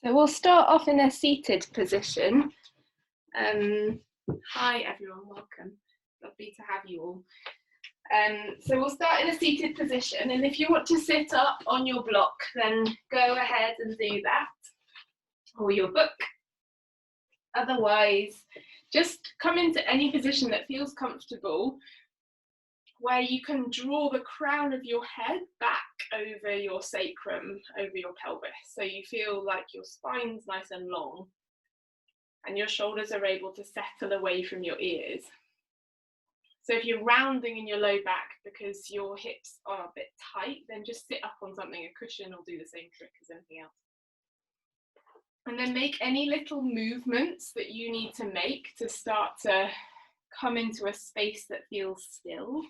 So we'll start off in a seated position. Hi everyone, welcome. Lovely to have you all. So we'll start in a seated position, and if you want to sit up on your block, then go ahead and do that, or your book. Otherwise, just come into any position that feels comfortable, where you can draw the crown of your head back over your sacrum, over your pelvis, so you feel like your spine's nice and long and your shoulders are able to settle away from your ears. So if you're rounding in your low back because your hips are a bit tight, then just sit up on something, a cushion will do the same trick as anything else. And then make any little movements that you need to make to start to come into a space that feels still.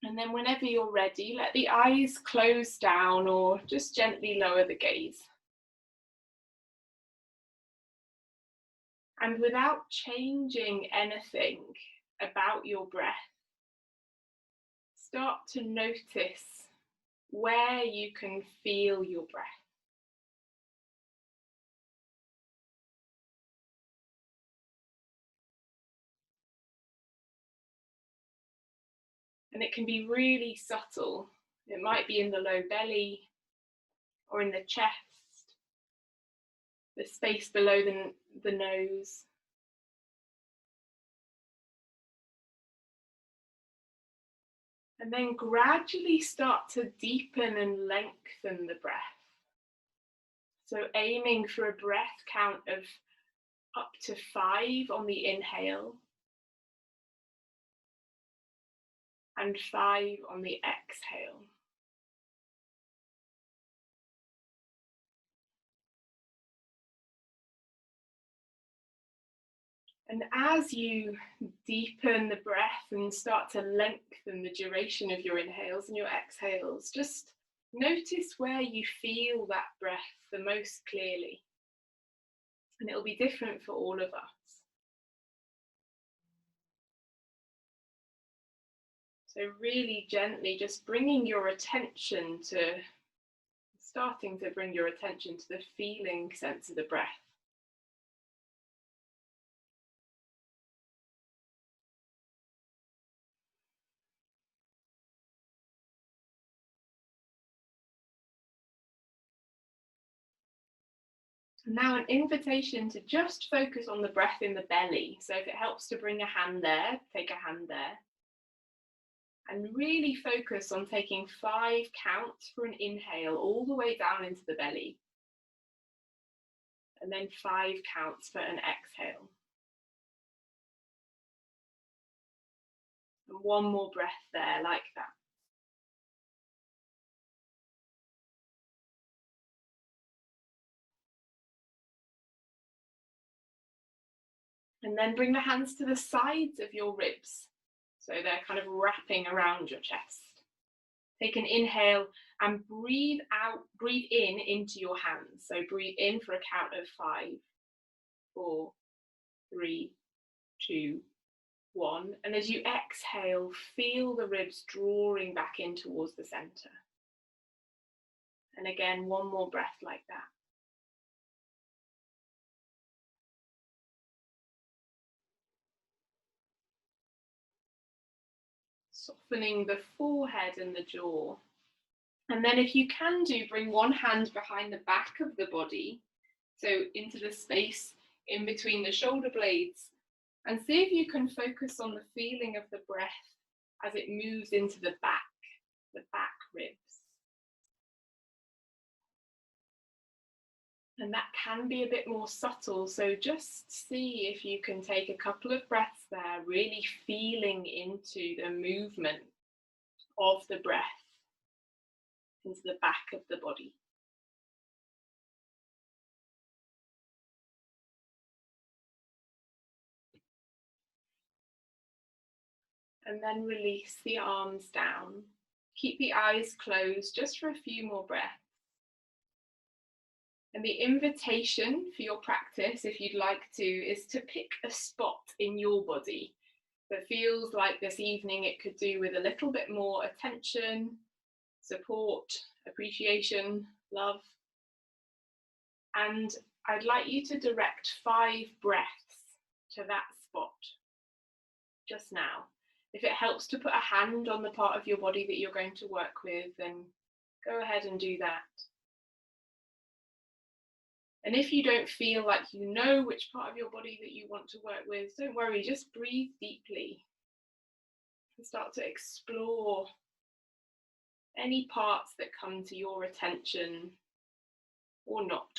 And then whenever you're ready, let the eyes close down or just gently lower the gaze. And without changing anything about your breath, start to notice where you can feel your breath. And it can be really subtle. It might be in the low belly or in the chest, the space below the nose. And then gradually start to deepen and lengthen the breath. So aiming for a breath count of up to 5 on the inhale and 5 on the exhale. And as you deepen the breath and start to lengthen the duration of your inhales and your exhales, just notice where you feel that breath the most clearly. And it'll be different for all of us. So really gently just bringing your attention to, starting to bring your attention to the feeling sense of the breath. Now an invitation to just focus on the breath in the belly. So if it helps to bring a hand there, take a hand there. And really focus on taking 5 counts for an inhale all the way down into the belly. And then 5 counts for an exhale. And one more breath there like that. And then bring the hands to the sides of your ribs. So they're kind of wrapping around your chest. Take an inhale and breathe out, breathe in into your hands. So breathe in for a count of 5, 4, 3, 2, 1. And as you exhale, feel the ribs drawing back in towards the center. And again, one more breath like that. Softening the forehead and the jaw. And then if you can bring one hand behind the back of the body, so into the space in between the shoulder blades, and see if you can focus on the feeling of the breath as it moves into the back ribs. And that can be a bit more subtle, so just see if you can take a couple of breaths there, really feeling into the movement of the breath into the back of the body. And then release the arms down. Keep the eyes closed just for a few more breaths. And the invitation for your practice, if you'd like to, is to pick a spot in your body that feels like this evening it could do with a little bit more attention, support, appreciation, love. And I'd like you to direct 5 breaths to that spot just now. If it helps to put a hand on the part of your body that you're going to work with, then go ahead and do that. And if you don't feel like you know which part of your body that you want to work with, don't worry, just breathe deeply and start to explore any parts that come to your attention or not.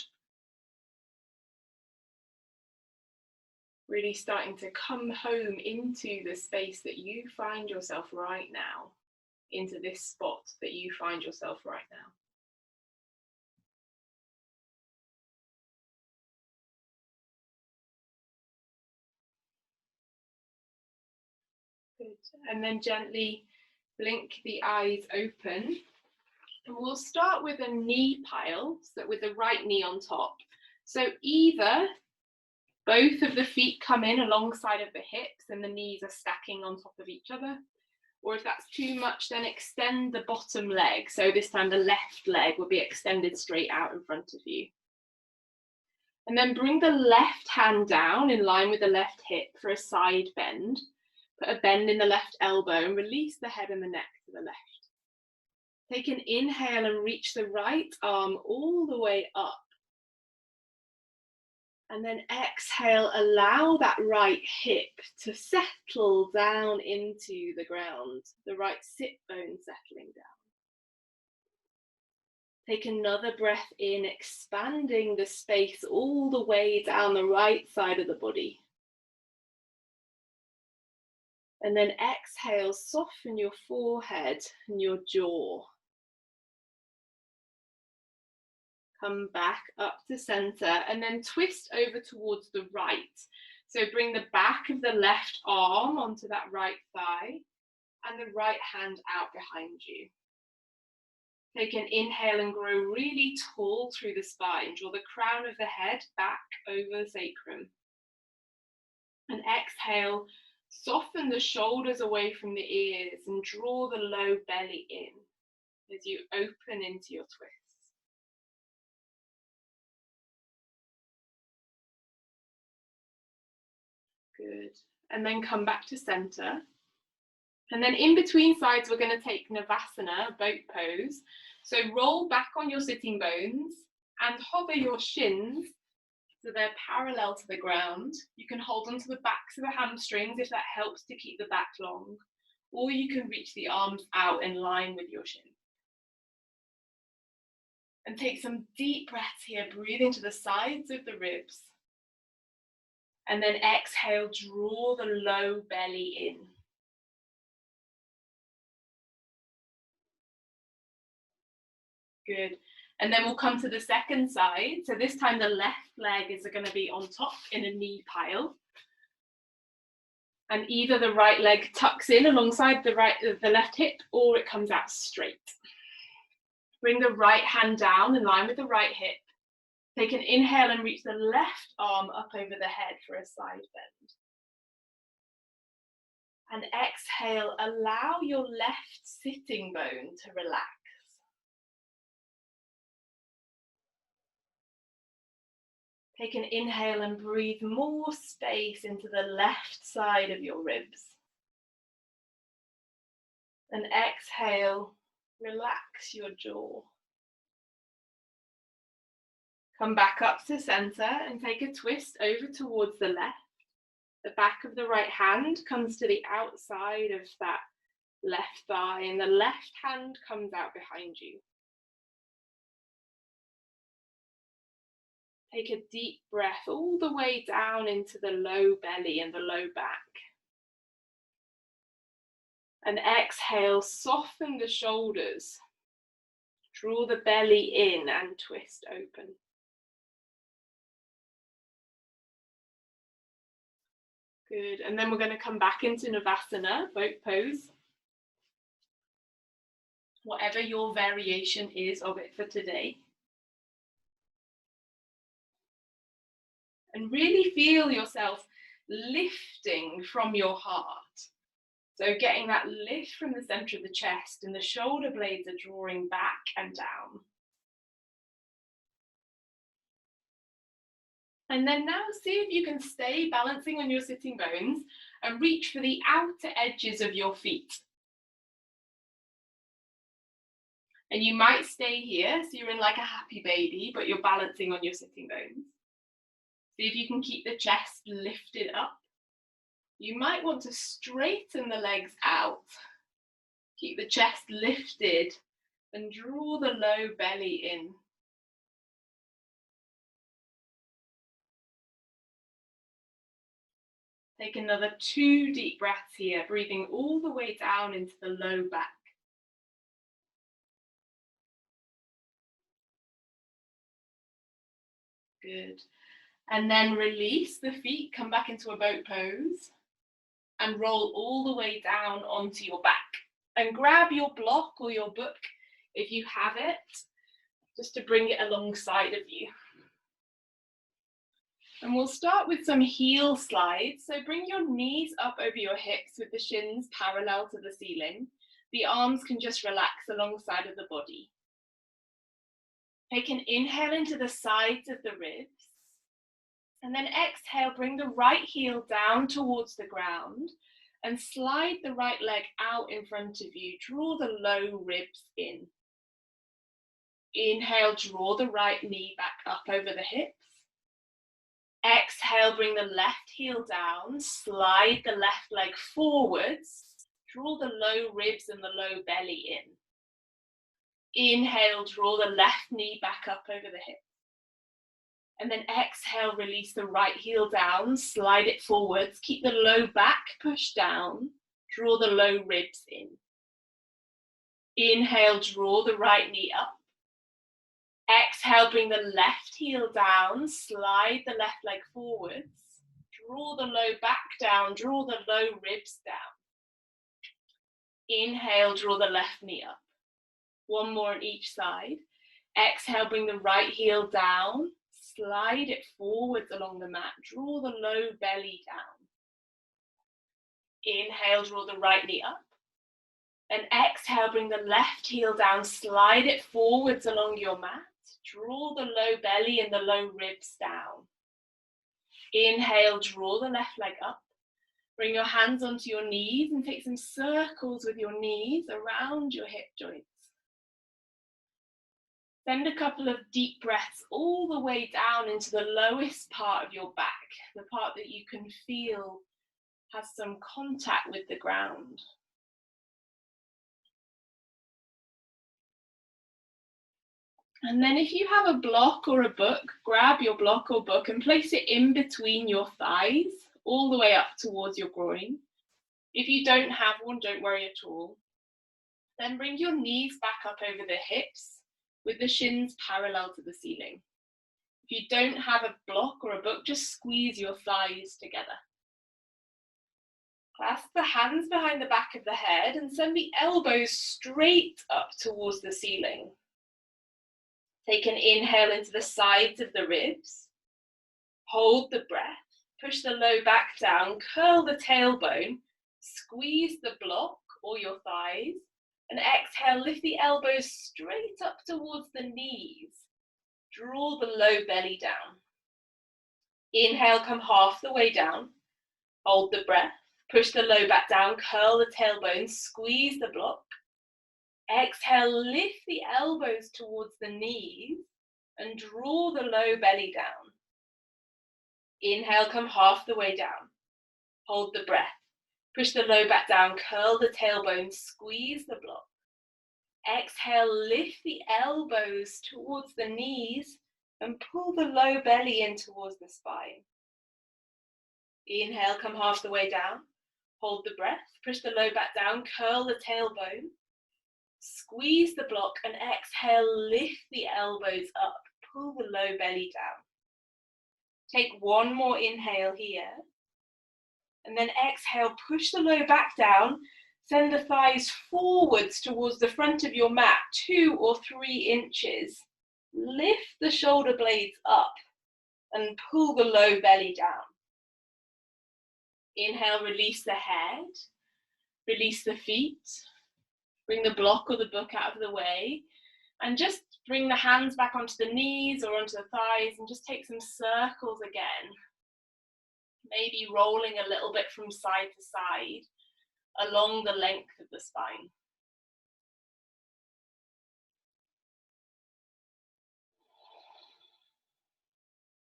Really starting to come home into the space that you find yourself right now, into this spot that you find yourself right now. Good. And then gently blink the eyes open. And we'll start with a knee pile, so with the right knee on top. So either both of the feet come in alongside of the hips and the knees are stacking on top of each other. Or if that's too much, then extend the bottom leg. So this time the left leg will be extended straight out in front of you. And then bring the left hand down in line with the left hip for a side bend. Put a bend in the left elbow and release the head and the neck to the left. Take an inhale and reach the right arm all the way up. And then exhale, allow that right hip to settle down into the ground, the right sit bone settling down. Take another breath in, expanding the space all the way down the right side of the body. And then exhale, soften your forehead and your jaw. Come back up to center and then twist over towards the right. So bring the back of the left arm onto that right thigh and the right hand out behind you. Take an inhale and grow really tall through the spine. Draw the crown of the head back over the sacrum. And exhale, soften the shoulders away from the ears and draw the low belly in as you open into your twist. Good. And then come back to center. And then in between sides, we're going to take Navasana, boat pose. So roll back on your sitting bones and hover your shins so they're parallel to the ground. You can hold onto the backs of the hamstrings if that helps to keep the back long, or you can reach the arms out in line with your shins. And take some deep breaths here, breathe into the sides of the ribs. And then exhale, draw the low belly in. Good. And then we'll come to the second side. So this time the left leg is going to be on top in a knee pile. And either the right leg tucks in alongside the left hip, or it comes out straight. Bring the right hand down in line with the right hip. Take an inhale and reach the left arm up over the head for a side bend. And exhale, allow your left sitting bone to relax. Take an inhale and breathe more space into the left side of your ribs. And exhale, relax your jaw. Come back up to center and take a twist over towards the left. The back of the right hand comes to the outside of that left thigh, and the left hand comes out behind you. Take a deep breath all the way down into the low belly and the low back. And exhale, soften the shoulders. Draw the belly in and twist open. Good, and then we're going to come back into Navasana, boat pose. Whatever your variation is of it for today. And really feel yourself lifting from your heart. So getting that lift from the center of the chest, and the shoulder blades are drawing back and down. And then now see if you can stay balancing on your sitting bones and reach for the outer edges of your feet. And you might stay here, so you're in like a happy baby, but you're balancing on your sitting bones. See if you can keep the chest lifted up. You might want to straighten the legs out. Keep the chest lifted and draw the low belly in. Take another 2 deep breaths here, breathing all the way down into the low back. Good. And then release the feet, come back into a boat pose and roll all the way down onto your back. And grab your block or your book if you have it, just to bring it alongside of you. And we'll start with some heel slides. So bring your knees up over your hips with the shins parallel to the ceiling. The arms can just relax alongside of the body. Take an inhale into the sides of the ribs. And then exhale, bring the right heel down towards the ground and slide the right leg out in front of you. Draw the low ribs in. Inhale, draw the right knee back up over the hips. Exhale, bring the left heel down, slide the left leg forwards, draw the low ribs and the low belly in. Inhale, draw the left knee back up over the hips. And then exhale, release the right heel down, slide it forwards, keep the low back pushed down, draw the low ribs in. Inhale, draw the right knee up. Exhale, bring the left heel down, slide the left leg forwards, draw the low back down, draw the low ribs down. Inhale, draw the left knee up. One more on each side. Exhale, bring the right heel down, slide it forwards along the mat, draw the low belly down. Inhale, draw the right knee up. And exhale, bring the left heel down, slide it forwards along your mat. Draw the low belly and the low ribs down. Inhale, draw the left leg up. Bring your hands onto your knees and take some circles with your knees around your hip joints. Send a couple of deep breaths all the way down into the lowest part of your back, the part that you can feel has some contact with the ground. And then if you have a block or a book, grab your block or book and place it in between your thighs, all the way up towards your groin. If you don't have one, don't worry at all. Then bring your knees back up over the hips with the shins parallel to the ceiling. If you don't have a block or a book, just squeeze your thighs together. Clasp the hands behind the back of the head and send the elbows straight up towards the ceiling. Take an inhale into the sides of the ribs. Hold the breath. Push the low back down. Curl the tailbone. Squeeze the block or your thighs. And exhale, lift the elbows straight up towards the knees. Draw the low belly down. Inhale, come half the way down. Hold the breath. Push the low back down. Curl the tailbone. Squeeze the block. Exhale, lift the elbows towards the knees and draw the low belly down. Inhale, come half the way down. Hold the breath. Push the low back down, curl the tailbone, squeeze the block. Exhale, lift the elbows towards the knees and pull the low belly in towards the spine. Inhale, come half the way down. Hold the breath. Push the low back down, curl the tailbone. Squeeze the block and exhale, lift the elbows up, pull the low belly down. Take one more inhale here. And then exhale, push the low back down, send the thighs forwards towards the front of your mat, 2 or 3 inches. Lift the shoulder blades up and pull the low belly down. Inhale, release the head, release the feet. Bring the block or the book out of the way and just Bring the hands back onto the knees or onto the thighs and just take some circles again. Maybe rolling a little bit from side to side along the length of the spine.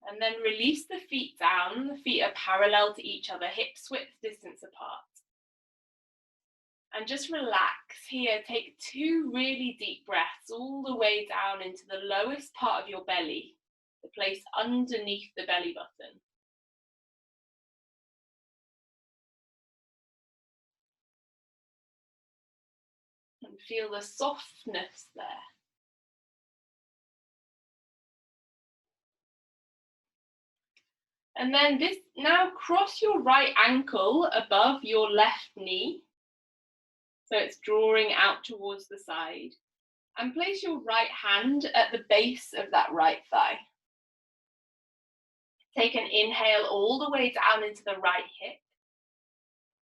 And then release the feet down. The feet are parallel to each other, hips width distance apart. And just relax here. Take 2 really deep breaths all the way down into the lowest part of your belly, the place underneath the belly button. And feel the softness there. And then now cross your right ankle above your left knee. So it's drawing out towards the side. And place your right hand at the base of that right thigh. Take an inhale all the way down into the right hip.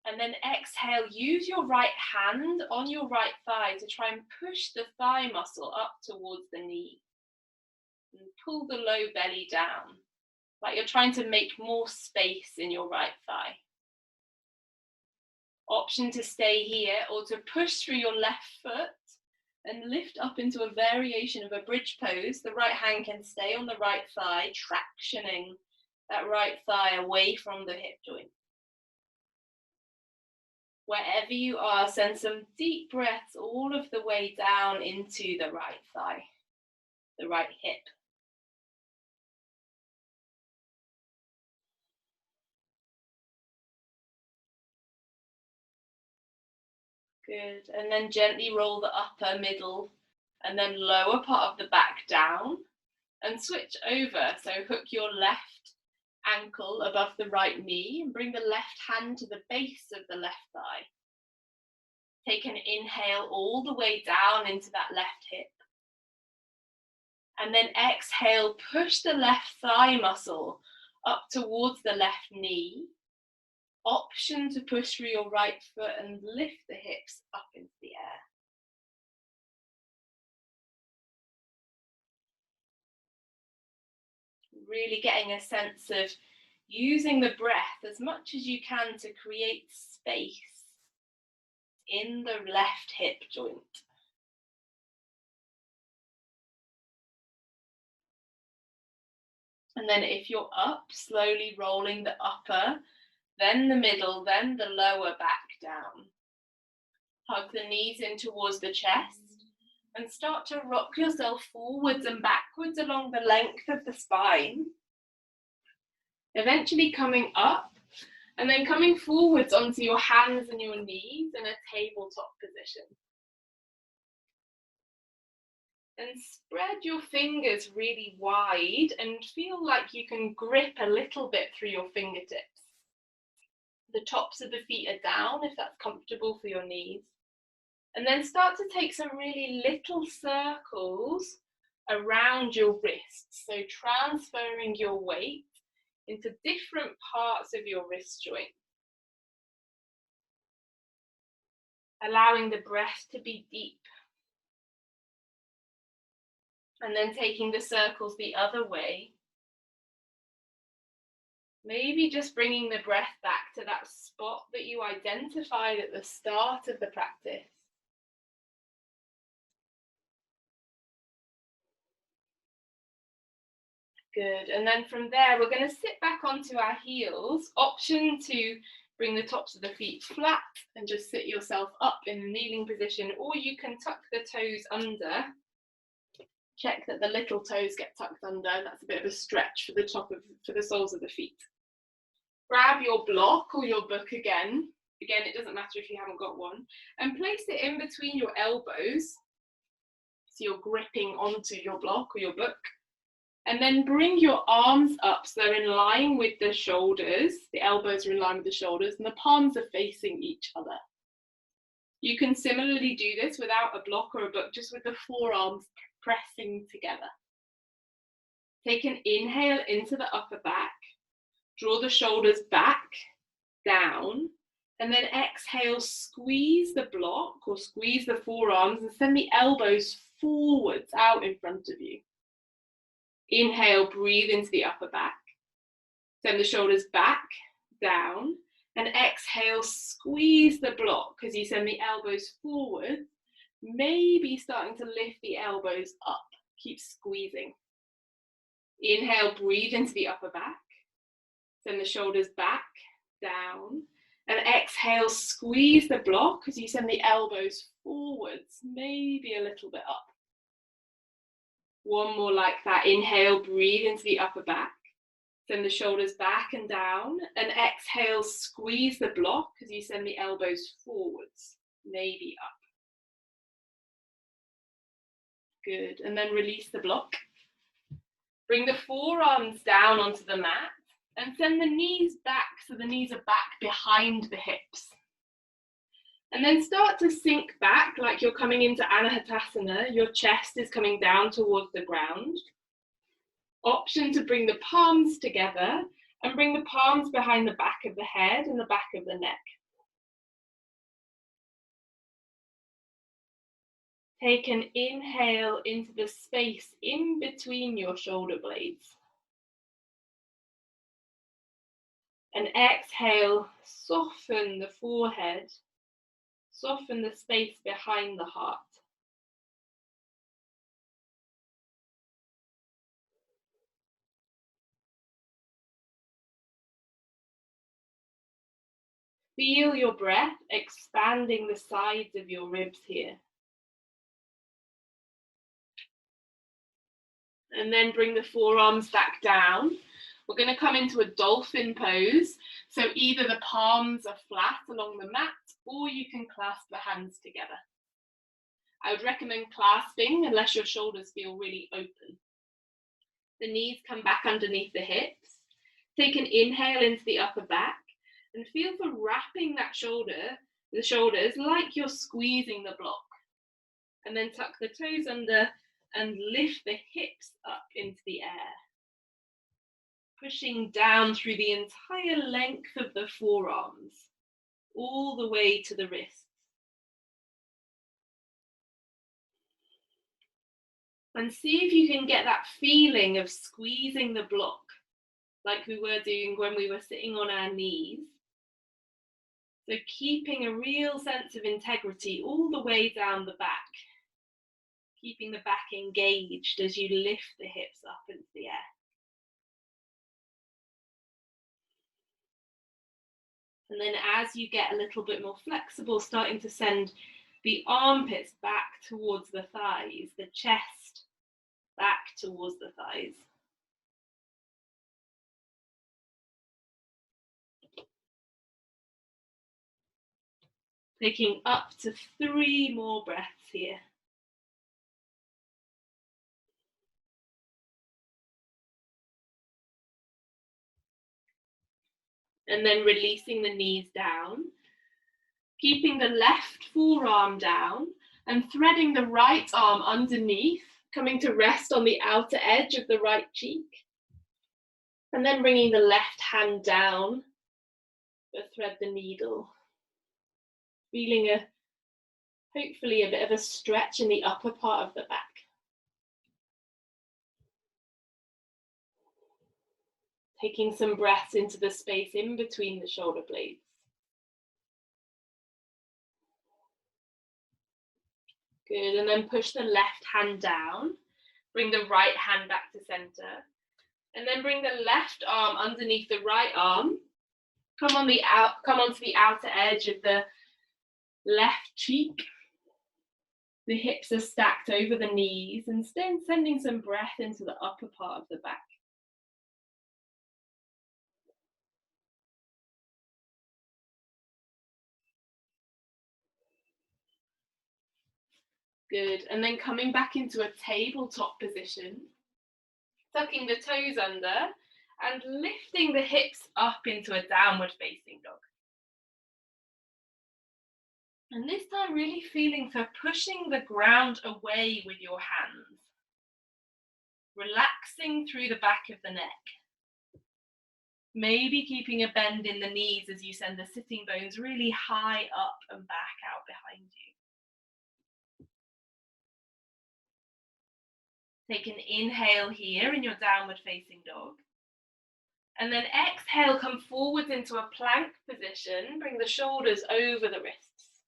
And then exhale, use your right hand on your right thigh to try and push the thigh muscle up towards the knee. And pull the low belly down, like you're trying to make more space in your right thigh. Option to stay here or to push through your left foot and lift up into a variation of a bridge pose. The right hand can stay on the right thigh, tractioning that right thigh away from the hip joint. Wherever you are, send some deep breaths all of the way down into the right thigh, the right hip. Good, and then gently roll the upper, middle, and then lower part of the back down and switch over. So hook your left ankle above the right knee and bring the left hand to the base of the left thigh. Take an inhale all the way down into that left hip. And then exhale, push the left thigh muscle up towards the left knee. Option to push through your right foot and lift the hips up into the air. Really getting a sense of using the breath as much as you can to create space in the left hip joint. And then if you're up, slowly rolling the upper, then the middle, then the lower back down. Hug the knees in towards the chest and start to rock yourself forwards and backwards along the length of the spine. Eventually coming up and then coming forwards onto your hands and your knees in a tabletop position. And spread your fingers really wide and feel like you can grip a little bit through your fingertips. The tops of the feet are down if that's comfortable for your knees. And then start to take some really little circles around your wrists. So transferring your weight into different parts of your wrist joint. Allowing the breath to be deep. And then taking the circles the other way. Maybe just bringing the breath back to that spot that you identified at the start of the practice. Good, and then from there we're going to sit back onto our heels. Option to bring the tops of the feet flat and just sit yourself up in a kneeling position, or you can tuck the toes under. Check that the little toes get tucked under. That's a bit of a stretch for the soles of the feet. Grab your block or your book again. Again, it doesn't matter if you haven't got one. And place it in between your elbows. So you're gripping onto your block or your book. And then bring your arms up so they're in line with the shoulders. The elbows are in line with the shoulders and the palms are facing each other. You can similarly do this without a block or a book, just with the forearms pressing together. Take an inhale into the upper back. Draw the shoulders back, down, and then exhale, squeeze the block or squeeze the forearms and send the elbows forwards out in front of you. Inhale, breathe into the upper back. Send the shoulders back, down, and exhale, squeeze the block as you send the elbows forward, maybe starting to lift the elbows up. Keep squeezing. Inhale, breathe into the upper back. Send the shoulders back, down, and exhale, squeeze the block as you send the elbows forwards, maybe a little bit up. One more like that. Inhale, breathe into the upper back. Send the shoulders back and down, and exhale, squeeze the block as you send the elbows forwards, maybe up. Good, and then release the block. Bring the forearms down onto the mat and send the knees back so the knees are back behind the hips. And then start to sink back like you're coming into Anahatasana. Your chest is coming down towards the ground. Option to bring the palms together and bring the palms behind the back of the head and the back of the neck. Take an inhale into the space in between your shoulder blades. And exhale, soften the forehead, soften the space behind the heart. Feel your breath expanding the sides of your ribs here. And then bring the forearms back down. We're going to come into a dolphin pose. So either the palms are flat along the mat or you can clasp the hands together. I would recommend clasping unless your shoulders feel really open. The knees come back underneath the hips. Take an inhale into the upper back and feel for wrapping that the shoulders like you're squeezing the block. And then tuck the toes under and lift the hips up into the air. Pushing down through the entire length of the forearms, all the way to the wrists. And see if you can get that feeling of squeezing the block, like we were doing when we were sitting on our knees. So keeping a real sense of integrity all the way down the back. Keeping the back engaged as you lift the hips up into the air. And then as you get a little bit more flexible, starting to send the armpits back towards the thighs, the chest back towards the thighs. Taking up to 3 more breaths here. And then releasing the knees down, keeping the left forearm down and threading the right arm underneath, coming to rest on the outer edge of the right cheek. And then bringing the left hand down to thread the needle. Feeling hopefully a bit of a stretch in the upper part of the back. Taking some breaths into the space in between the shoulder blades. Good, and then push the left hand down. Bring the right hand back to center. And then bring the left arm underneath the right arm. Come onto the outer edge of the left cheek. The hips are stacked over the knees and then sending some breath into the upper part of the back. Good, and then coming back into a tabletop position, tucking the toes under and lifting the hips up into a downward facing dog. And this time really feeling for pushing the ground away with your hands. Relaxing through the back of the neck. Maybe keeping a bend in the knees as you send the sitting bones really high up and back out behind you. Take an inhale here in your downward facing dog. And then exhale, come forwards into a plank position. Bring the shoulders over the wrists.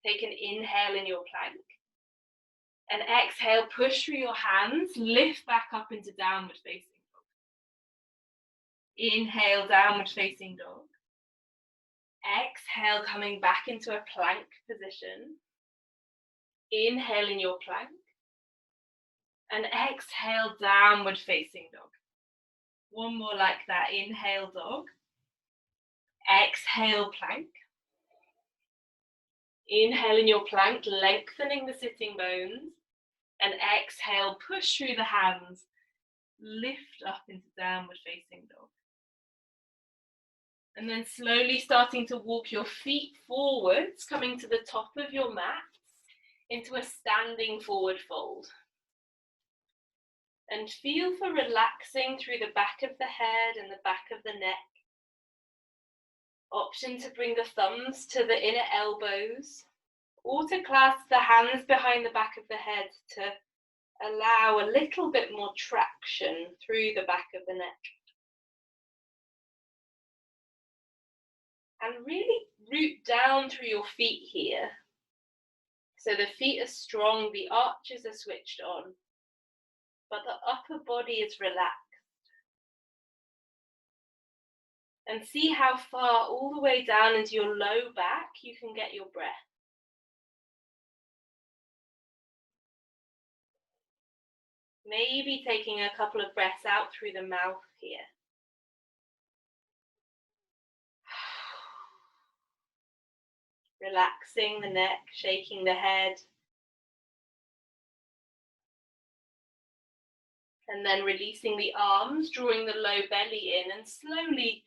Take an inhale in your plank. And exhale, push through your hands, lift back up into downward facing dog. Inhale, downward facing dog. Exhale, coming back into a plank position. Inhale in your plank. And exhale, downward facing dog. One more like that. Inhale, dog. Exhale, plank. Inhale in your plank, lengthening the sitting bones. And exhale, push through the hands. Lift up into downward facing dog. And then slowly starting to walk your feet forwards, coming to the top of your mat into a standing forward fold. And feel for relaxing through the back of the head and the back of the neck. Option to bring the thumbs to the inner elbows, or to clasp the hands behind the back of the head to allow a little bit more traction through the back of the neck. And really root down through your feet here. So the feet are strong, the arches are switched on, but the upper body is relaxed. And see how far all the way down into your low back you can get your breath. Maybe taking a couple of breaths out through the mouth here. Relaxing the neck, shaking the head. And then releasing the arms, drawing the low belly in and slowly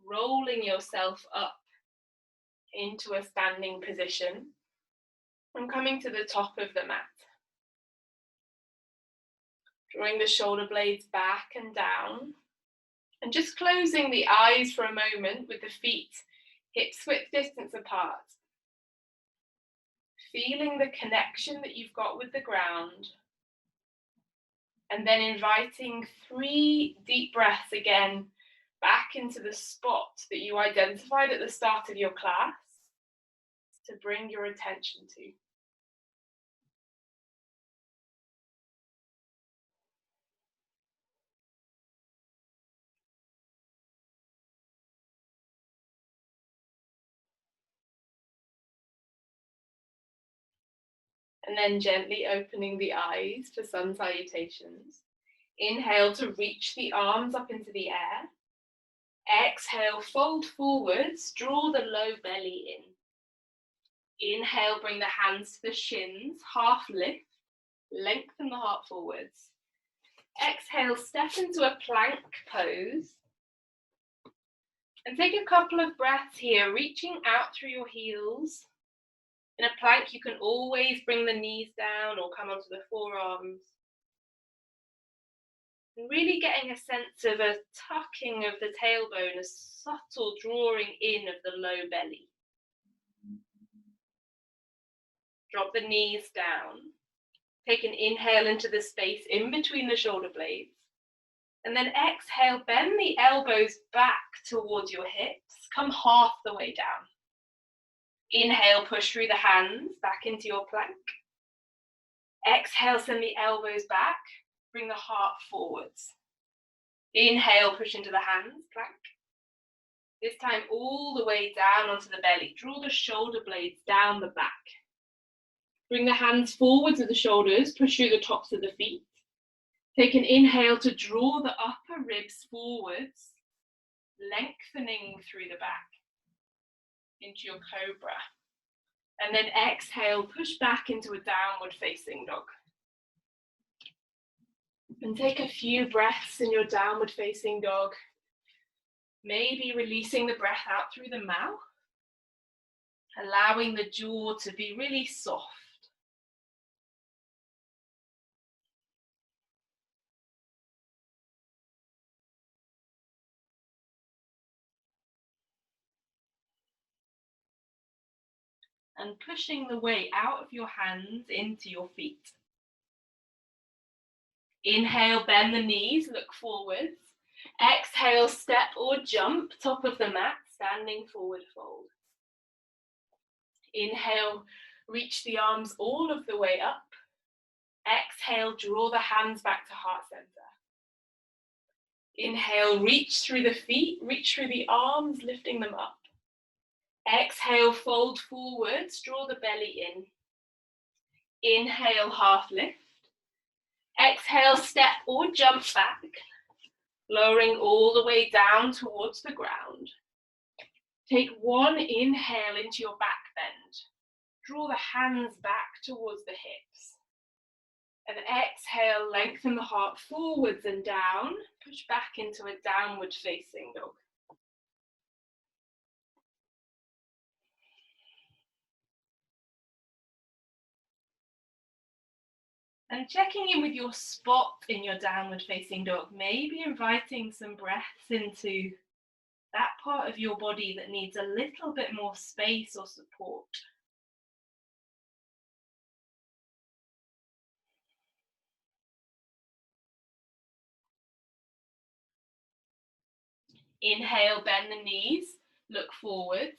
rolling yourself up into a standing position and coming to the top of the mat. Drawing the shoulder blades back and down and just closing the eyes for a moment with the feet hips width distance apart. Feeling the connection that you've got with the ground. And then inviting 3 deep breaths again back into the spot that you identified at the start of your class to bring your attention to. And then gently opening the eyes for sun salutations. Inhale to reach the arms up into the air. Exhale, fold forwards, draw the low belly in. Inhale, bring the hands to the shins, half lift, lengthen the heart forwards. Exhale, step into a plank pose. And take a couple of breaths here, reaching out through your heels. In a plank, you can always bring the knees down or come onto the forearms. And really getting a sense of a tucking of the tailbone, a subtle drawing in of the low belly. Drop the knees down. Take an inhale into the space in between the shoulder blades. And then exhale, bend the elbows back towards your hips. Come half the way down. Inhale, push through the hands back into your plank. Exhale, send the elbows back. Bring the heart forwards. Inhale, push into the hands, plank. This time all the way down onto the belly. Draw the shoulder blades down the back. Bring the hands forwards at the shoulders, push through the tops of the feet. Take an inhale to draw the upper ribs forwards, lengthening through the back into your cobra. And then exhale, push back into a downward facing dog. And take a few breaths in your downward facing dog. Maybe releasing the breath out through the mouth, allowing the jaw to be really soft. And pushing the weight out of your hands into your feet. Inhale, bend the knees, look forwards. Exhale, step or jump, top of the mat, standing forward fold. Inhale, reach the arms all of the way up. Exhale, draw the hands back to heart center. Inhale, reach through the feet, reach through the arms, lifting them up. Exhale, fold forwards, draw the belly in. Inhale, half lift. Exhale, step or jump back, lowering all the way down towards the ground. Take one inhale into your back bend. Draw the hands back towards the hips. And exhale, lengthen the heart forwards and down. Push back into a downward facing dog. And checking in with your spot in your downward facing dog, maybe inviting some breaths into that part of your body that needs a little bit more space or support. Inhale, bend the knees, look forwards.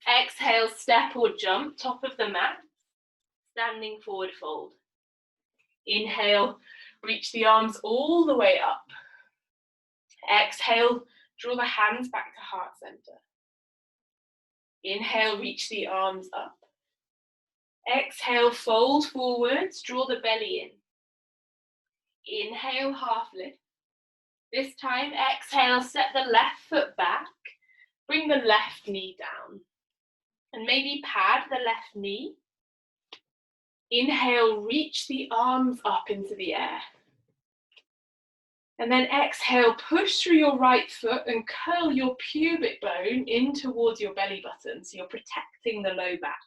Exhale, step or jump, top of the mat, standing forward fold. Inhale, reach the arms all the way up. Exhale, draw the hands back to heart center. Inhale, reach the arms up. Exhale, fold forwards, draw the belly in. Inhale, half lift. This time, exhale, step the left foot back, bring the left knee down, and maybe pad the left knee. Inhale, reach the arms up into the air. And then exhale, push through your right foot and curl your pubic bone in towards your belly button, so you're protecting the low back.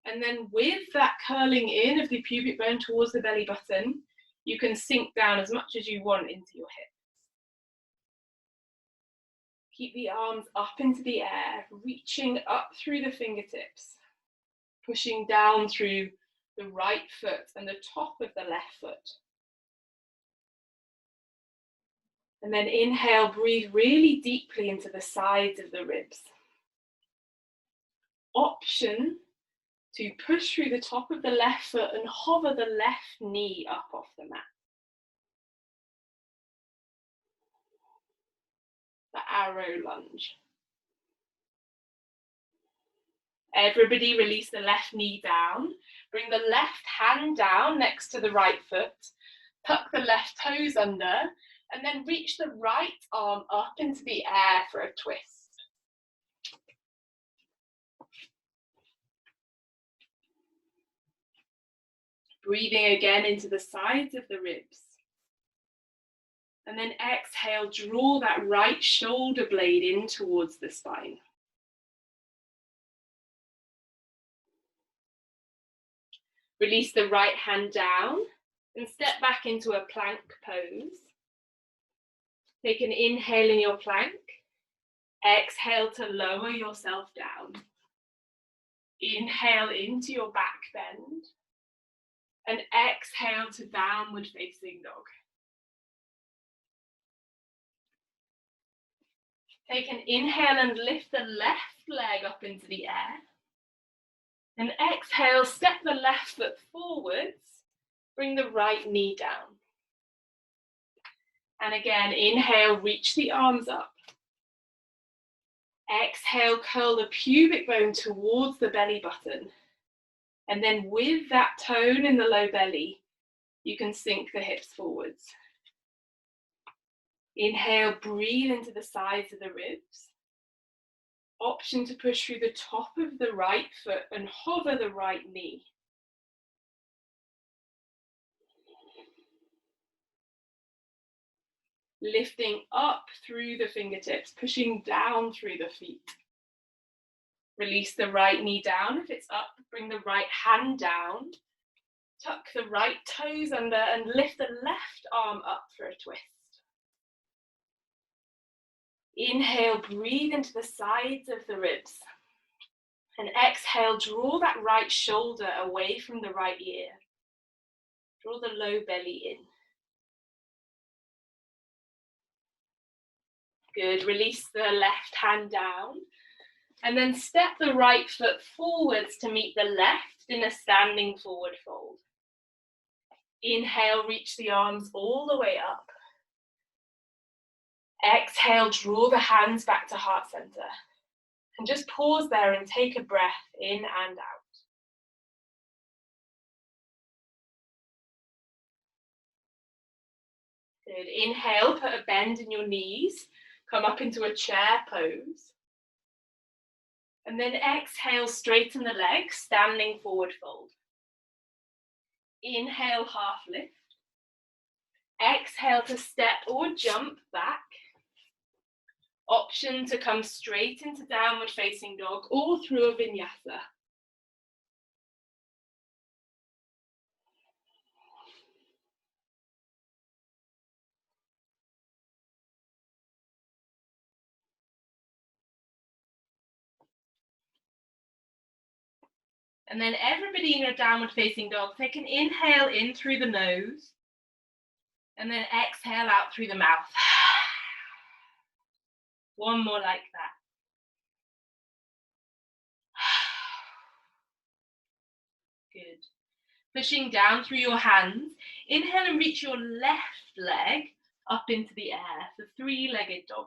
And then with that curling in of the pubic bone towards the belly button, you can sink down as much as you want into your hips. Keep the arms up into the air, reaching up through the fingertips, pushing down through the right foot and the top of the left foot. And then inhale, breathe really deeply into the sides of the ribs. Option to push through the top of the left foot and hover the left knee up off the mat. The arrow lunge. Everybody release the left knee down. Bring the left hand down next to the right foot. Tuck the left toes under, and then reach the right arm up into the air for a twist. Breathing again into the sides of the ribs. And then exhale, draw that right shoulder blade in towards the spine. Release the right hand down and step back into a plank pose. Take an inhale in your plank. Exhale to lower yourself down. Inhale into your back bend. And exhale to downward facing dog. Take an inhale and lift the left leg up into the air. And exhale, step the left foot forwards, bring the right knee down. And again, inhale, reach the arms up. Exhale, curl the pubic bone towards the belly button. And then with that tone in the low belly, you can sink the hips forwards. Inhale, breathe into the sides of the ribs. Option to push through the top of the right foot and hover the right knee. Lifting up through the fingertips, pushing down through the feet. Release the right knee down. If it's up, bring the right hand down. Tuck the right toes under and lift the left arm up for a twist. Inhale, breathe into the sides of the ribs. And exhale, draw that right shoulder away from the right ear. Draw the low belly in. Good, release the left hand down. And then step the right foot forwards to meet the left in a standing forward fold. Inhale, reach the arms all the way up. Exhale, draw the hands back to heart center. And just pause there and take a breath in and out. Good. Inhale, put a bend in your knees. Come up into a chair pose. And then exhale, straighten the legs, standing forward fold. Inhale, half lift. Exhale to step or jump back. Option to come straight into downward facing dog or through a vinyasa. And then everybody in your downward facing dog, take an inhale in through the nose and then exhale out through the mouth. One more like that. Good. Pushing down through your hands. Inhale and reach your left leg up into the air, the three-legged dog.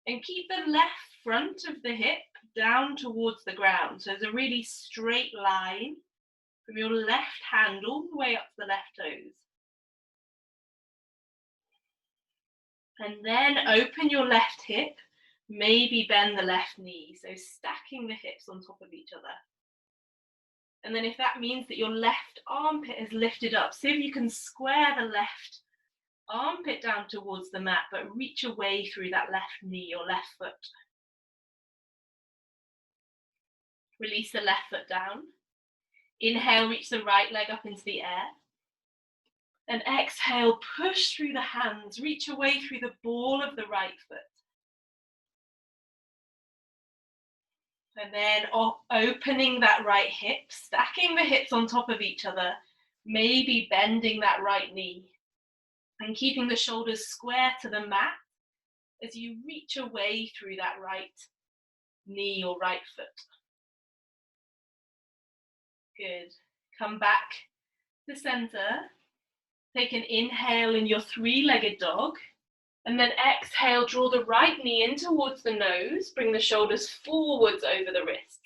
And keep the left front of the hip down towards the ground. So there's a really straight line from your left hand all the way up to the left toes. And then open your left hip, maybe bend the left knee. So stacking the hips on top of each other. And then if that means that your left armpit is lifted up, see if you can square the left armpit down towards the mat, but reach away through that left knee or left foot. Release the left foot down. Inhale, reach the right leg up into the air. And exhale, push through the hands, reach away through the ball of the right foot. And then opening that right hip, stacking the hips on top of each other, maybe bending that right knee. And keeping the shoulders square to the mat as you reach away through that right knee or right foot. Good. Come back to center. Take an inhale in your three-legged dog. And then exhale, draw the right knee in towards the nose. Bring the shoulders forwards over the wrists.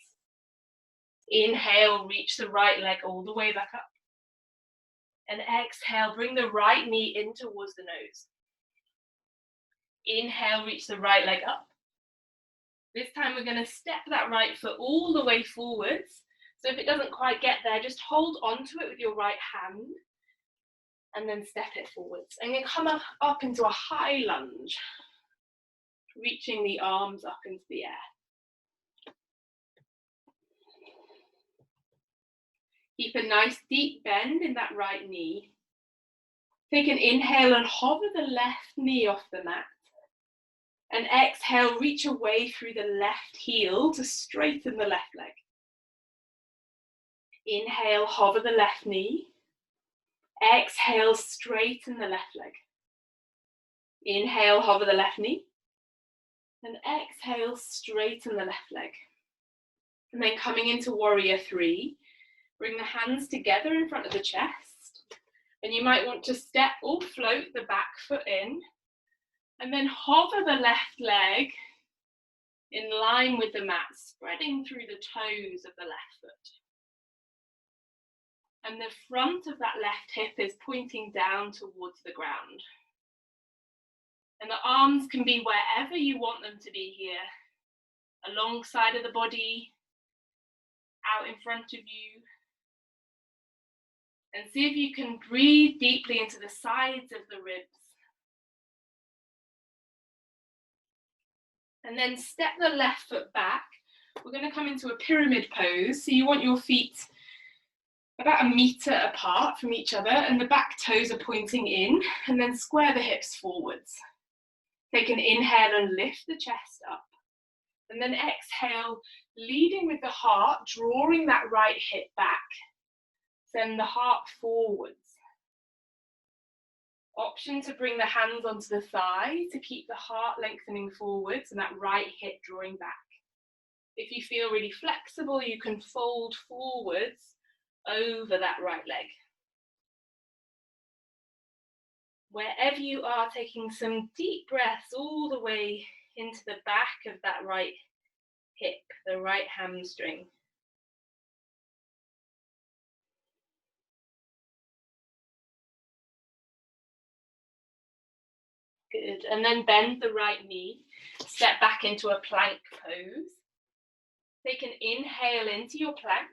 Inhale, reach the right leg all the way back up. And exhale, bring the right knee in towards the nose. Inhale, reach the right leg up. This time we're going to step that right foot all the way forwards. So if it doesn't quite get there, just hold onto it with your right hand and then step it forwards. And you come up into a high lunge, reaching the arms up into the air. Keep a nice deep bend in that right knee. Take an inhale and hover the left knee off the mat. And exhale, reach away through the left heel to straighten the left leg. Inhale, hover the left knee. Exhale, straighten the left leg. Inhale, hover the left knee. And exhale, straighten the left leg. And then coming into warrior three, bring the hands together in front of the chest. And you might want to step or float the back foot in. And then hover the left leg in line with the mat, spreading through the toes of the left foot. And the front of that left hip is pointing down towards the ground. And the arms can be wherever you want them to be here, alongside of the body, out in front of you. And see if you can breathe deeply into the sides of the ribs. And then step the left foot back. We're going to come into a pyramid pose. So you want your feet about 1 meter apart from each other and the back toes are pointing in, and then square the hips forwards. Take an inhale and lift the chest up. And then exhale, leading with the heart, drawing that right hip back. Send the heart forwards. Option to bring the hands onto the thigh to keep the heart lengthening forwards and that right hip drawing back. If you feel really flexible, you can fold forwards over that right leg. Wherever you are, taking some deep breaths all the way into the back of that right hip, the right hamstring. Good, and then bend the right knee, step back into a plank pose. Take an inhale into your plank,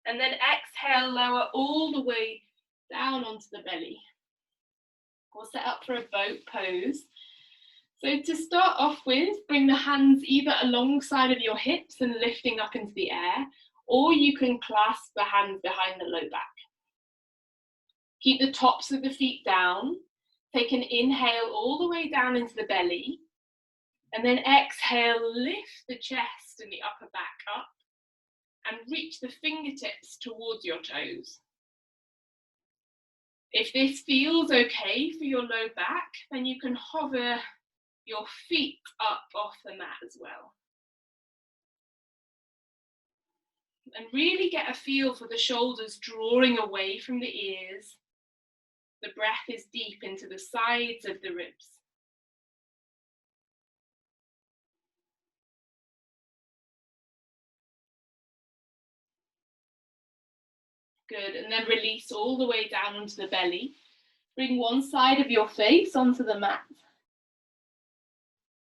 and then exhale, lower all the way down onto the belly. We'll set up for a boat pose. So to start off with, bring the hands either alongside of your hips and lifting up into the air, or you can clasp the hands behind the low back. Keep the tops of the feet down. Take an inhale all the way down into the belly, and then exhale, lift the chest and the upper back up, and reach the fingertips towards your toes. If this feels okay for your low back, then you can hover your feet up off the mat as well. And really get a feel for the shoulders drawing away from the ears. The breath is deep into the sides of the ribs. Good, and then release all the way down onto the belly. Bring one side of your face onto the mat.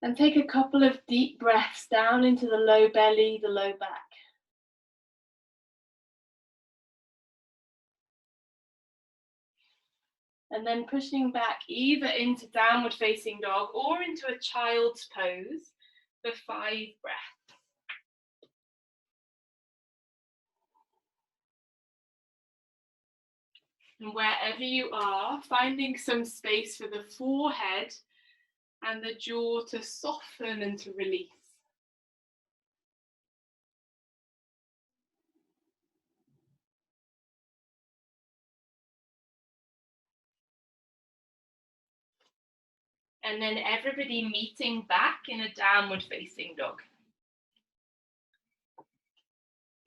And take a couple of deep breaths down into the low belly, the low back. And then pushing back either into downward facing dog or into a child's pose for 5 breaths. And wherever you are, finding some space for the forehead and the jaw to soften and to release. And then everybody meeting back in a downward facing dog.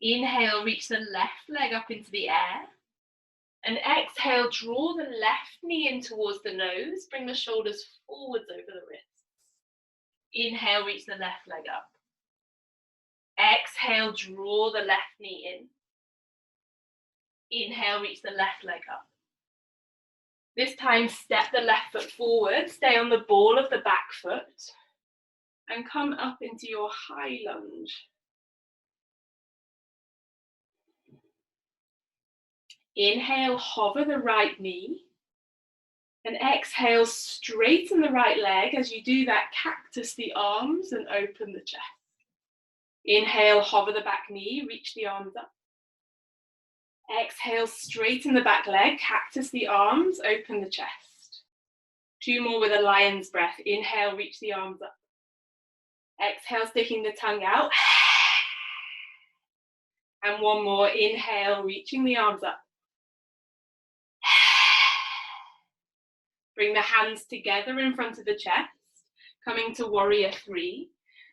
Inhale, reach the left leg up into the air. And exhale, draw the left knee in towards the nose. Bring the shoulders forwards over the wrists. Inhale, reach the left leg up. Exhale, draw the left knee in. Inhale, reach the left leg up. This time, step the left foot forward, stay on the ball of the back foot, and come up into your high lunge. Inhale, hover the right knee, and exhale, straighten the right leg. As you do that, cactus the arms and open the chest. Inhale, hover the back knee, reach the arms up. Exhale, straighten the back leg, cactus the arms, open the chest. 2 more with a lion's breath. Inhale, reach the arms up. Exhale, sticking the tongue out. And 1 more. Inhale, reaching the arms up. Bring the hands together in front of the chest, coming to warrior 3.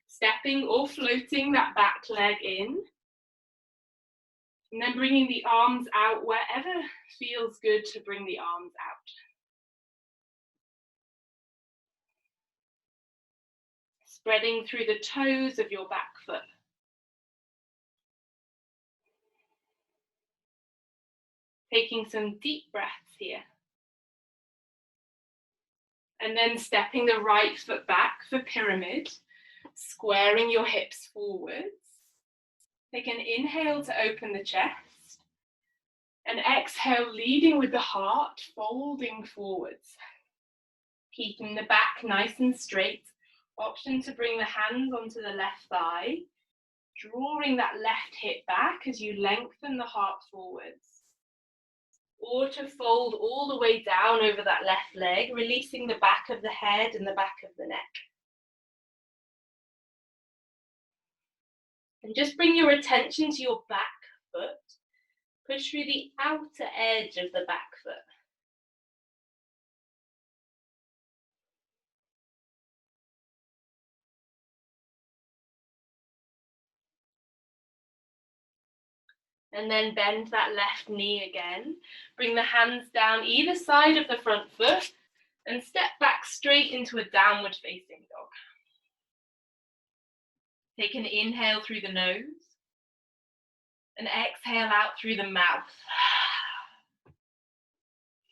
Stepping or floating that back leg in. And then bringing the arms out wherever feels good to bring the arms out. Spreading through the toes of your back foot. Taking some deep breaths here. And then stepping the right foot back for pyramid, squaring your hips forwards. Take an inhale to open the chest. And exhale, leading with the heart, folding forwards. Keeping the back nice and straight. Option to bring the hands onto the left thigh, drawing that left hip back as you lengthen the heart forwards. Or to fold all the way down over that left leg, releasing the back of the head and the back of the neck. And just bring your attention to your back foot. Push through the outer edge of the back foot. And then bend that left knee again. Bring the hands down either side of the front foot and step back straight into a downward facing dog. Take an inhale through the nose and exhale out through the mouth.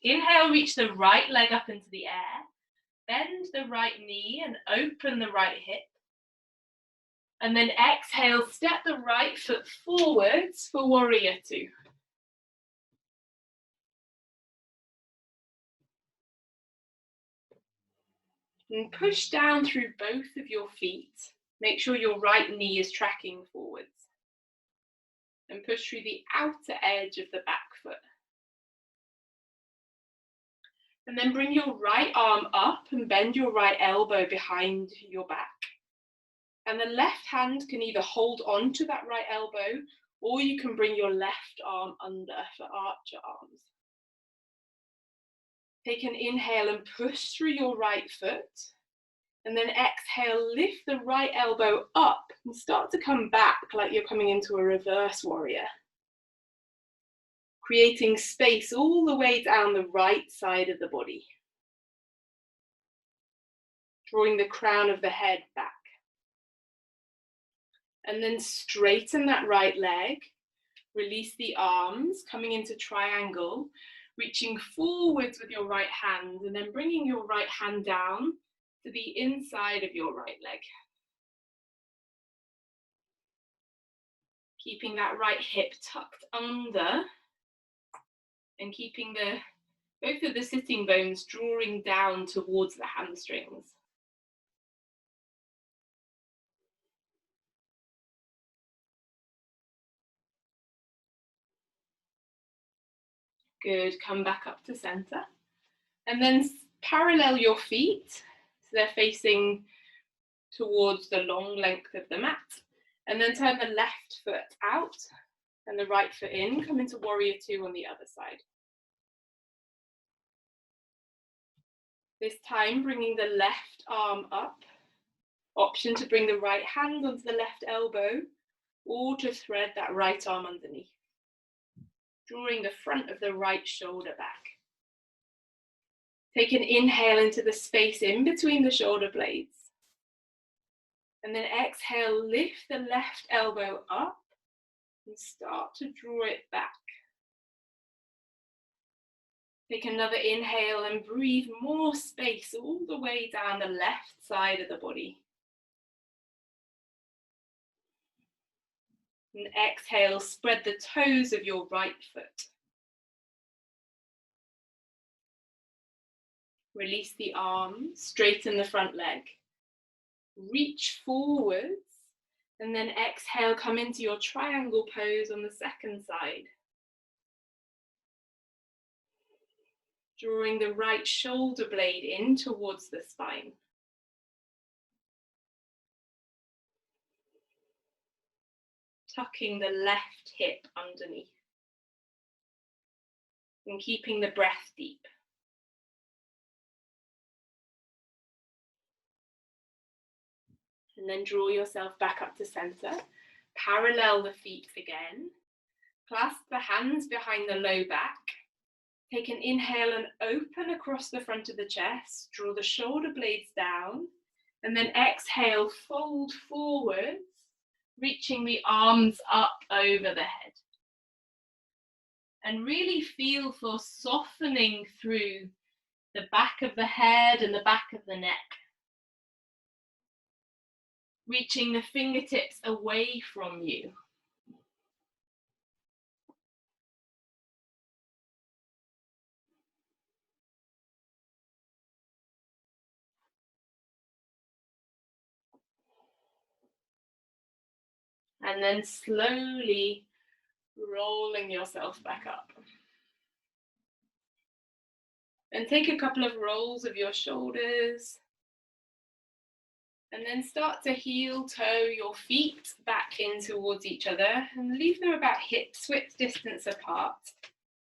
Inhale, reach the right leg up into the air. Bend the right knee and open the right hip. And then exhale, step the right foot forwards for warrior two. And push down through both of your feet. Make sure your right knee is tracking forwards. And push through the outer edge of the back foot. And then bring your right arm up and bend your right elbow behind your back. And the left hand can either hold on to that right elbow, or you can bring your left arm under for archer arms. Take an inhale and push through your right foot. And then exhale, lift the right elbow up and start to come back like you're coming into a reverse warrior. Creating space all the way down the right side of the body. Drawing the crown of the head back. And then straighten that right leg. Release the arms, coming into triangle, reaching forwards with your right hand, and then bringing your right hand down to the inside of your right leg. Keeping that right hip tucked under and keeping both of the sitting bones drawing down towards the hamstrings. Good, come back up to center. And then parallel your feet, so they're facing towards the long length of the mat. And then turn the left foot out and the right foot in, come into warrior two on the other side. This time, bringing the left arm up. Option to bring the right hand onto the left elbow, or to thread that right arm underneath. Drawing the front of the right shoulder back. Take an inhale into the space in between the shoulder blades. And then exhale, lift the left elbow up and start to draw it back. Take another inhale and breathe more space all the way down the left side of the body. And exhale, spread the toes of your right foot. Release the arms, straighten the front leg. Reach forwards, and then exhale, come into your triangle pose on the second side. Drawing the right shoulder blade in towards the spine. Tucking the left hip underneath. And keeping the breath deep. And then draw yourself back up to center. Parallel the feet again. Clasp the hands behind the low back. Take an inhale and open across the front of the chest. Draw the shoulder blades down. And then exhale, fold forwards, reaching the arms up over the head. And really feel for softening through the back of the head and the back of the neck. Reaching the fingertips away from you. And then slowly rolling yourself back up. And take a couple of rolls of your shoulders. And then start to heel toe your feet back in towards each other and leave them about hips width distance apart,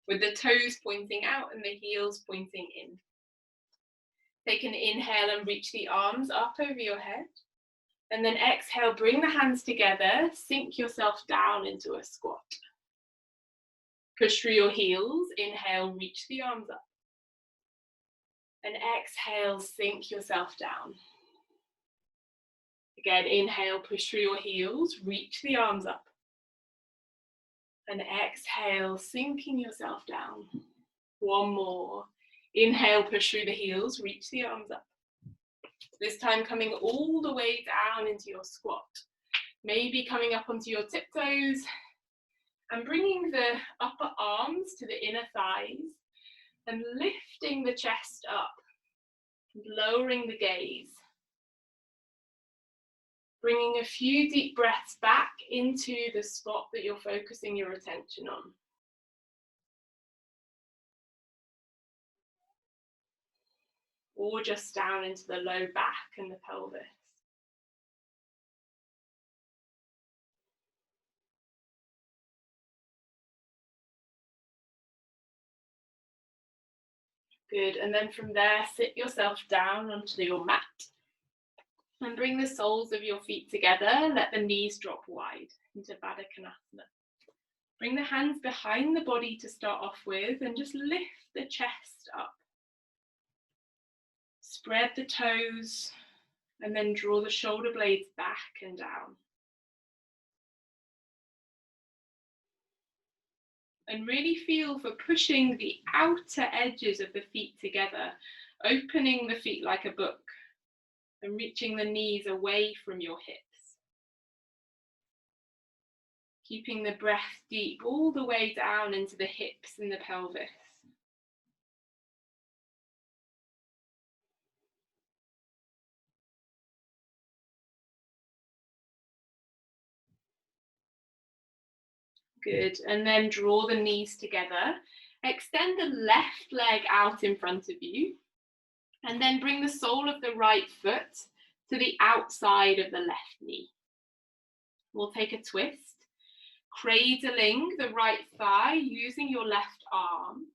with the toes pointing out and the heels pointing in. Take an inhale and reach the arms up over your head. And then exhale, bring the hands together, sink yourself down into a squat. Push through your heels. Inhale, reach the arms up. And exhale, sink yourself down. Again, inhale, push through your heels, reach the arms up. And exhale, sinking yourself down. One more. Inhale, push through the heels, reach the arms up. This time coming all the way down into your squat. Maybe coming up onto your tiptoes and bringing the upper arms to the inner thighs and lifting the chest up, lowering the gaze. Bringing a few deep breaths back into the spot that you're focusing your attention on. Or just down into the low back and the pelvis. Good, and then from there, sit yourself down onto your mat. And bring the soles of your feet together, let the knees drop wide into Baddha Konasana. Bring the hands behind the body to start off with and just lift the chest up. Spread the toes and then draw the shoulder blades back and down. And really feel for pushing the outer edges of the feet together, opening the feet like a book and reaching the knees away from your hips. Keeping the breath deep all the way down into the hips and the pelvis. Good, and then draw the knees together. Extend the left leg out in front of you. And then bring the sole of the right foot to the outside of the left knee. We'll take a twist, cradling the right thigh using your left arm,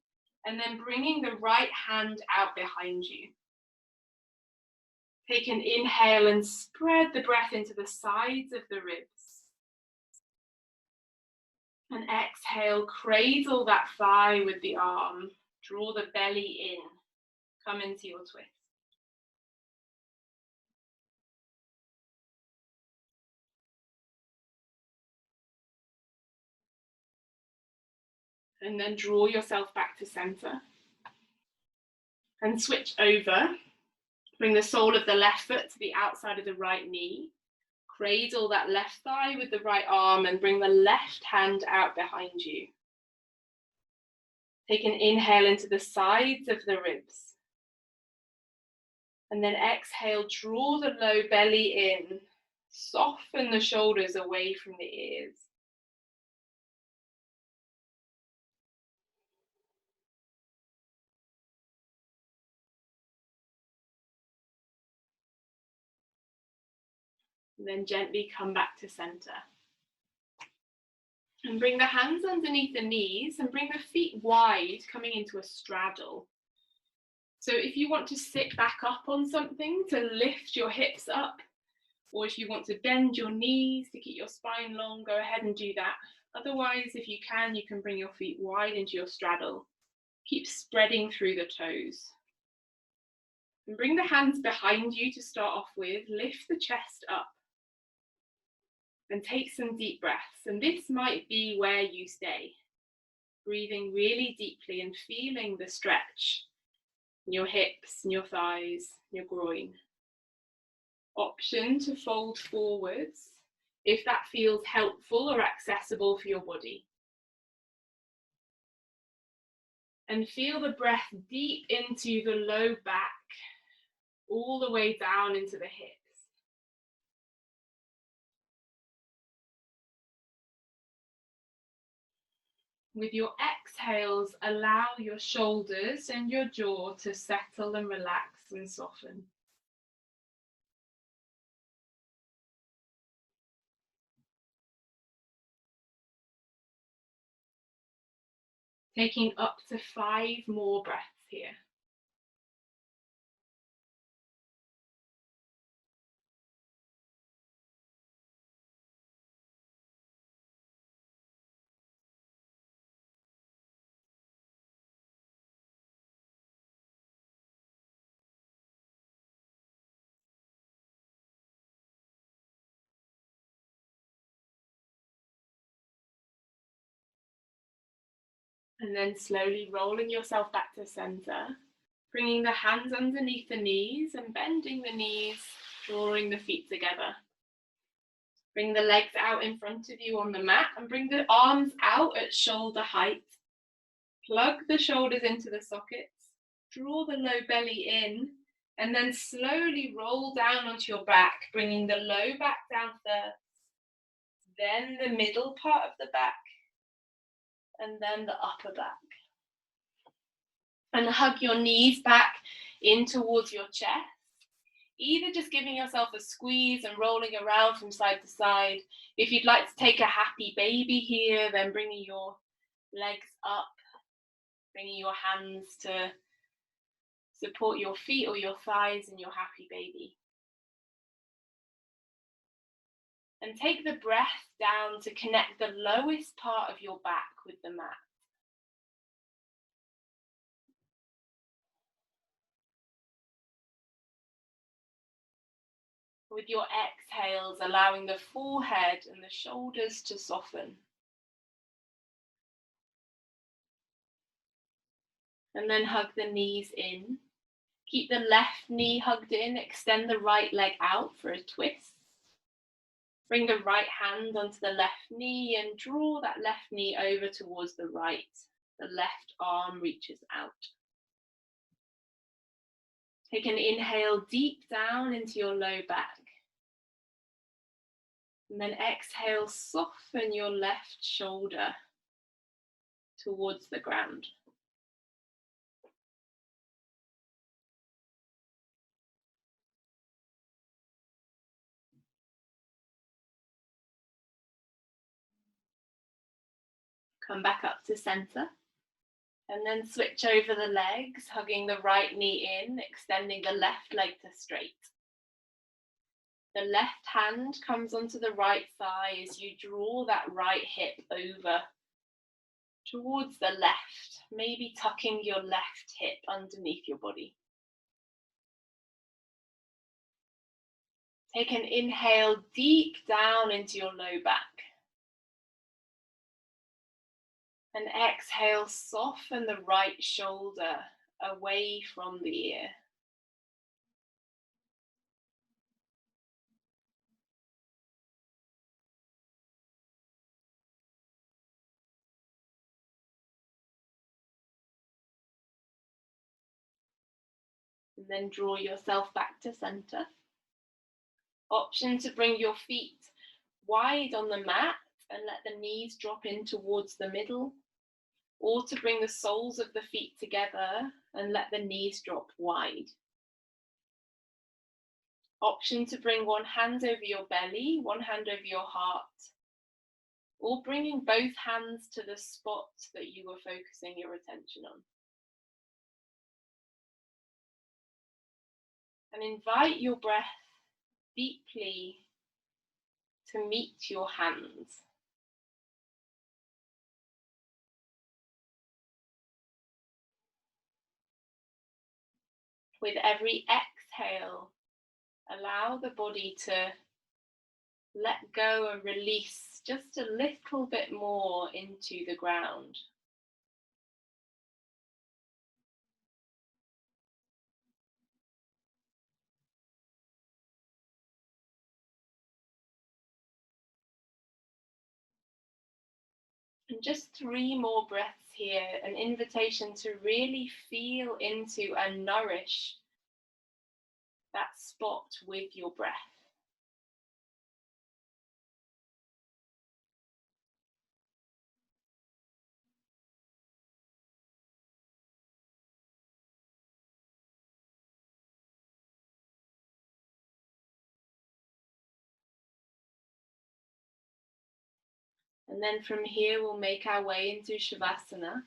and then bringing the right hand out behind you. Take an inhale and spread the breath into the sides of the ribs. And exhale, cradle that thigh with the arm. Draw the belly in. Come into your twist. And then draw yourself back to center. And switch over. Bring the sole of the left foot to the outside of the right knee. Cradle that left thigh with the right arm and bring the left hand out behind you. Take an inhale into the sides of the ribs. And then exhale, draw the low belly in. Soften the shoulders away from the ears. And then gently come back to center. And bring the hands underneath the knees and bring the feet wide, coming into a straddle. So if you want to sit back up on something to lift your hips up, or if you want to bend your knees to keep your spine long, go ahead and do that. Otherwise, if you can bring your feet wide into your straddle. Keep spreading through the toes. And bring the hands behind you to start off with. Lift the chest up. And take some deep breaths. And this might be where you stay. Breathing really deeply and feeling the stretch in your hips, in your thighs, in your groin. Option to fold forwards if that feels helpful or accessible for your body. And feel the breath deep into the low back, all the way down into the hips. With your exhales, allow your shoulders and your jaw to settle and relax and soften. Taking up to 5 more breaths here. And then slowly rolling yourself back to center, bringing the hands underneath the knees and bending the knees, drawing the feet together. Bring the legs out in front of you on the mat and bring the arms out at shoulder height. Plug the shoulders into the sockets, draw the low belly in, and then slowly roll down onto your back, bringing the low back down first, then the middle part of the back, and then the upper back. And hug your knees back in towards your chest, either just giving yourself a squeeze and rolling around from side to side. If you'd like to take a happy baby here, then bringing your legs up, bringing your hands to support your feet or your thighs in your happy baby. And take the breath down to connect the lowest part of your back with the mat. With your exhales, allowing the forehead and the shoulders to soften. And then hug the knees in. Keep the left knee hugged in, extend the right leg out for a twist. Bring the right hand onto the left knee and draw that left knee over towards the right. The left arm reaches out. Take an inhale deep down into your low back. And then exhale, soften your left shoulder towards the ground. Come back up to center. And then switch over the legs, hugging the right knee in, extending the left leg to straight. The left hand comes onto the right thigh as you draw that right hip over towards the left, maybe tucking your left hip underneath your body. Take an inhale deep down into your low back. And exhale, soften the right shoulder away from the ear. And then draw yourself back to center. Option to bring your feet wide on the mat and let the knees drop in towards the middle, or to bring the soles of the feet together and let the knees drop wide. Option to bring one hand over your belly, one hand over your heart, or bringing both hands to the spot that you were focusing your attention on. And invite your breath deeply to meet your hands. With every exhale, allow the body to let go and release just a little bit more into the ground. And just 3 more breaths here, an invitation to really feel into and nourish that spot with your breath. And then from here, we'll make our way into Shavasana.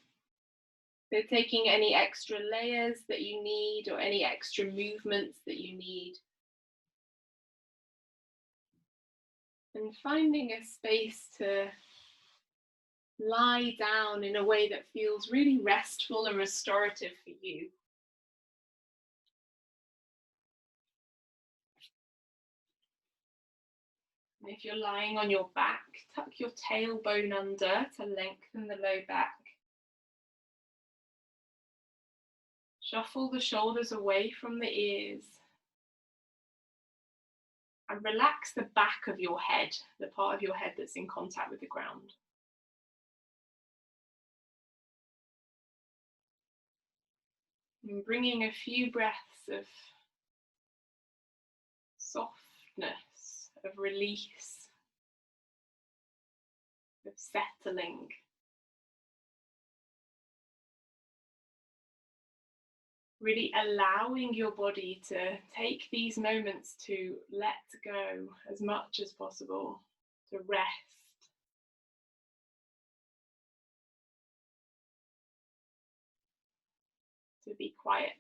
So taking any extra layers that you need or any extra movements that you need. And finding a space to lie down in a way that feels really restful and restorative for you. And if you're lying on your back, tuck your tailbone under to lengthen the low back. Shuffle the shoulders away from the ears. And relax the back of your head, the part of your head that's in contact with the ground. And bringing a few breaths of softness, of release, of settling. Really allowing your body to take these moments to let go as much as possible, to rest. To be quiet.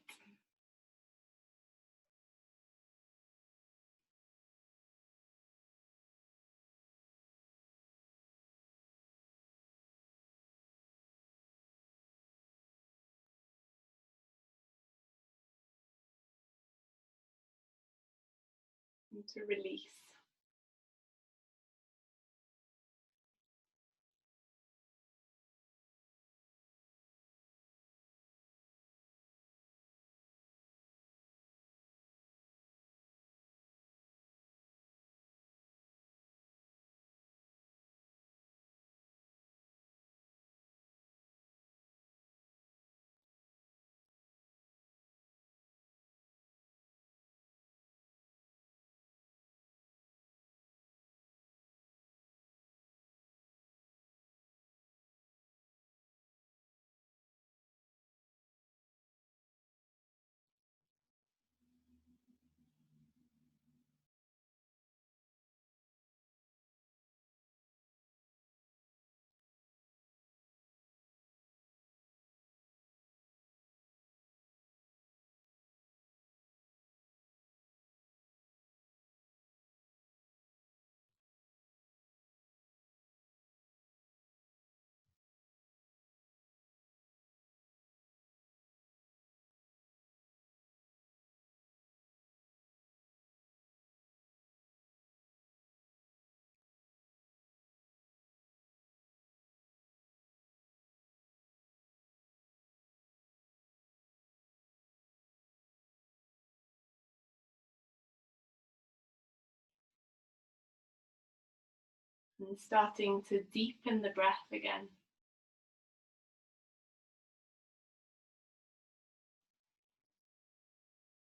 And to release. And starting to deepen the breath again.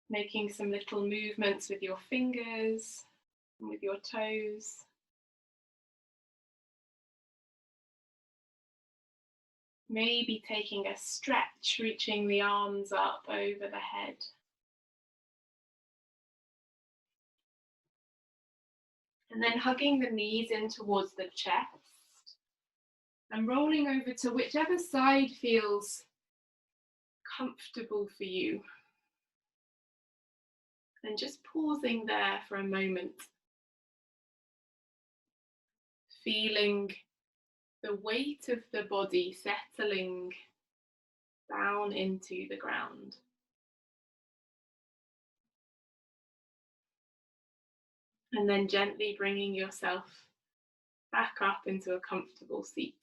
Making some little movements with your fingers and with your toes. Maybe taking a stretch, reaching the arms up over the head. And then hugging the knees in towards the chest and rolling over to whichever side feels comfortable for you. And just pausing there for a moment. Feeling the weight of the body settling down into the ground. And then gently bringing yourself back up into a comfortable seat.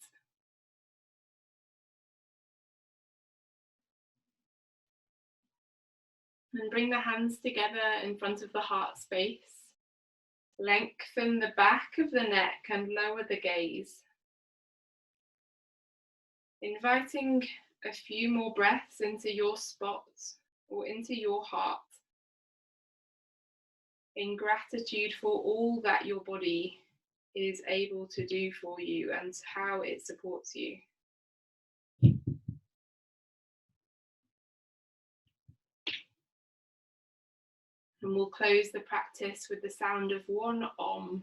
And bring the hands together in front of the heart space. Lengthen the back of the neck and lower the gaze. Inviting a few more breaths into your spot or into your heart. In gratitude for all that your body is able to do for you and how it supports you. And we'll close the practice with the sound of one Om.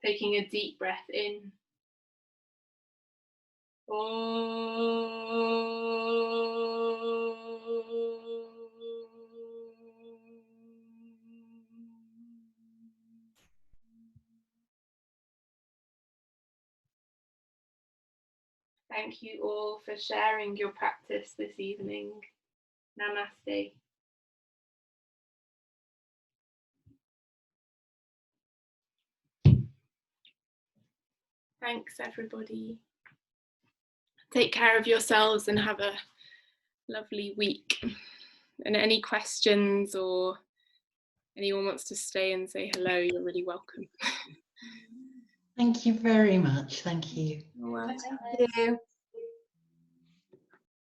Taking a deep breath in. Thank you all for sharing your practice this evening. Namaste. Thanks, everybody. Take care of yourselves and have a lovely week. And any questions, or anyone wants to stay and say hello, you're really welcome. Thank you very much. Thank you. You're welcome. Thank you.